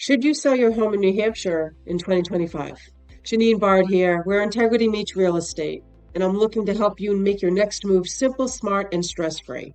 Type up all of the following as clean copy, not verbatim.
Should you sell your home in New Hampshire in 2025? Janine Bard here, where integrity meets real estate, and I'm looking to help you make your next move simple, smart, and stress-free.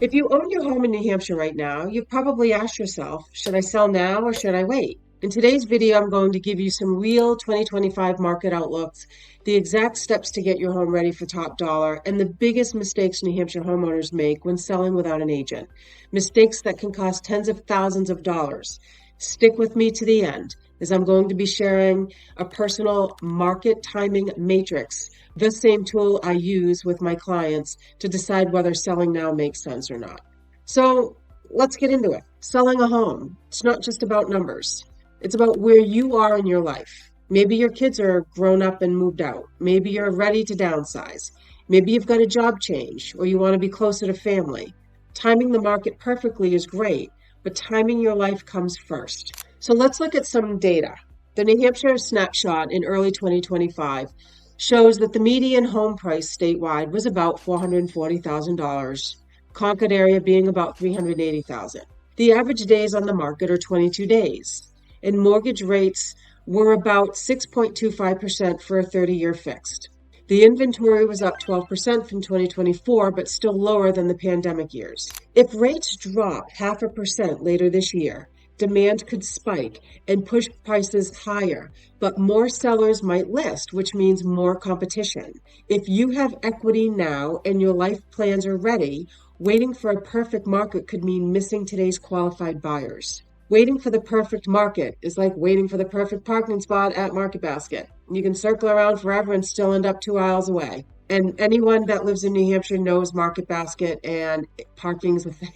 If you own your home in New Hampshire right now, you've probably asked yourself, should I sell now or should I wait? In today's video, I'm going to give you some real 2025 market outlooks, the exact steps to get your home ready for top dollar, and the biggest mistakes New Hampshire homeowners make when selling without an agent. Mistakes that can cost tens of thousands of dollars. Stick with me to the end, as I'm going to be sharing a personal market timing matrix, the same tool I use with my clients to decide whether selling now makes sense or not. So let's get into it. Selling a home, it's not just about numbers. It's about where you are in your life. Maybe your kids are grown up and moved out. Maybe you're ready to downsize. Maybe you've got a job change or you want to be closer to family. Timing the market perfectly is great, but timing your life comes first. So let's look at some data. The New Hampshire Snapshot in early 2025 shows that the median home price statewide was about $440,000, Concord area being about $380,000. The average days on the market are 22 days, and mortgage rates were about 6.25% for a 30-year fixed. The inventory was up 12% from 2024, but still lower than the pandemic years. If rates drop 0.5% later this year, demand could spike and push prices higher, but more sellers might list, which means more competition. If you have equity now and your life plans are ready, waiting for a perfect market could mean missing today's qualified buyers. Waiting for the perfect market is like waiting for the perfect parking spot at Market Basket. You can circle around forever and still end up 2 aisles away. And anyone that lives in New Hampshire knows Market Basket and parking's a thing.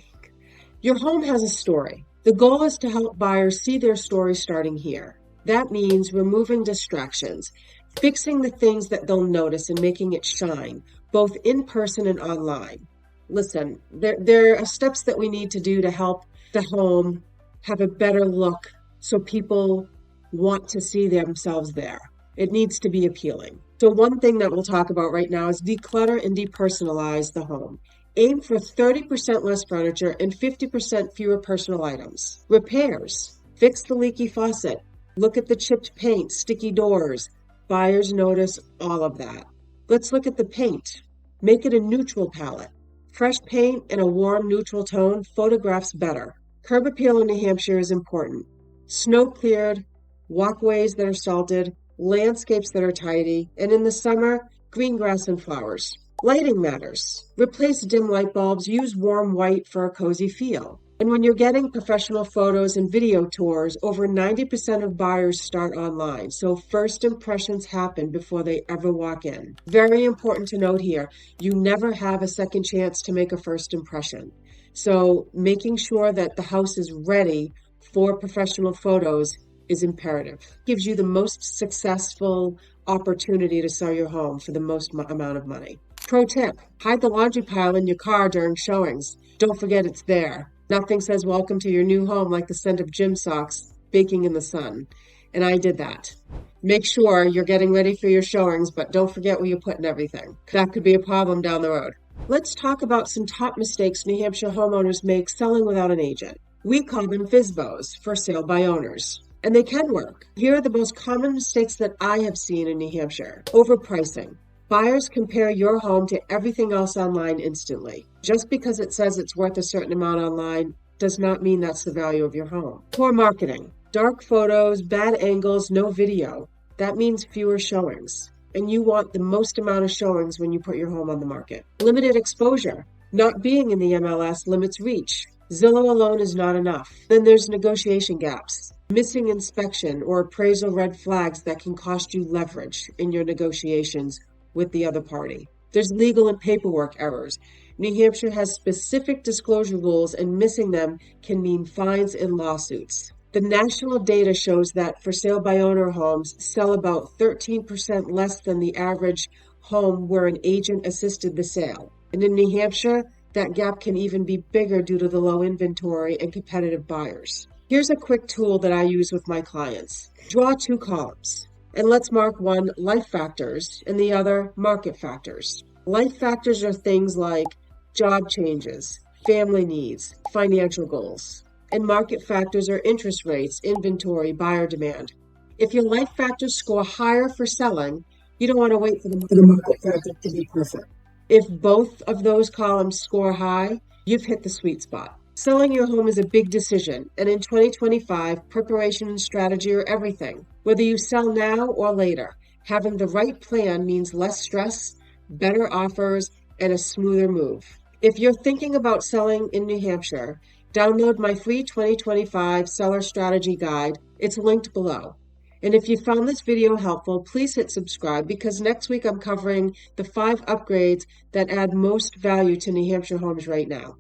Your home has a story. The goal is to help buyers see their story starting here. That means removing distractions, fixing the things that they'll notice and making it shine, both in person and online. Listen, there are steps that we need to do to help the home have a better look so people want to see themselves there. It needs to be appealing. So one thing that we'll talk about right now is declutter and depersonalize the home. Aim for 30% less furniture and 50% fewer personal items. Repairs. Fix the leaky faucet. Look at the chipped paint, sticky doors. Buyers notice all of that. Let's look at the paint. Make it a neutral palette. Fresh paint in a warm neutral tone photographs better. Curb appeal in New Hampshire is important. Snow cleared, walkways that are salted, landscapes that are tidy, and in the summer, green grass and flowers. Lighting matters. Replace dim light bulbs, use warm white for a cozy feel. And when you're getting professional photos and video tours, over 90% of buyers start online, so first impressions happen before they ever walk in. Very important to note here, you never have a second chance to make a first impression. So making sure that the house is ready for professional photos is imperative. Gives you the most successful opportunity to sell your home for the most amount of money. Pro tip, hide the laundry pile in your car during showings. Don't forget it's there. Nothing says welcome to your new home like the scent of gym socks baking in the sun. And I did that. Make sure you're getting ready for your showings, but don't forget where you're putting everything. That could be a problem down the road. Let's talk about some top mistakes New Hampshire homeowners make selling without an agent. We call them FSBOs, for sale by owners. And they can work. Here are the most common mistakes that I have seen in New Hampshire. Overpricing. Buyers compare your home to everything else online instantly. Just because it says it's worth a certain amount online does not mean that's the value of your home. Poor marketing. Dark photos, bad angles, no video. That means fewer showings. And you want the most amount of showings when you put your home on the market. Limited exposure. Not being in the MLS limits reach. Zillow alone is not enough. Then there's negotiation gaps. Missing inspection or appraisal red flags that can cost you leverage in your negotiations with the other party. There's legal and paperwork errors. New Hampshire has specific disclosure rules, and missing them can mean fines and lawsuits. The national data shows that for sale by owner homes sell about 13% less than the average home where an agent assisted the sale. And in New Hampshire, that gap can even be bigger due to the low inventory and competitive buyers. Here's a quick tool that I use with my clients. Draw two columns, and let's mark one life factors and the other market factors. Life factors are things like job changes, family needs, financial goals. And market factors are interest rates, inventory, buyer demand. If your life factors score higher for selling, you don't want to wait for the market factor to be perfect. If both of those columns score high, you've hit the sweet spot. Selling your home is a big decision, and in 2025, preparation and strategy are everything. Whether you sell now or later, having the right plan means less stress, better offers, and a smoother move. If you're thinking about selling in New Hampshire, download my free 2025 Seller Strategy Guide. It's linked below. And if you found this video helpful, please hit subscribe because next week I'm covering the 5 upgrades that add most value to New Hampshire homes right now.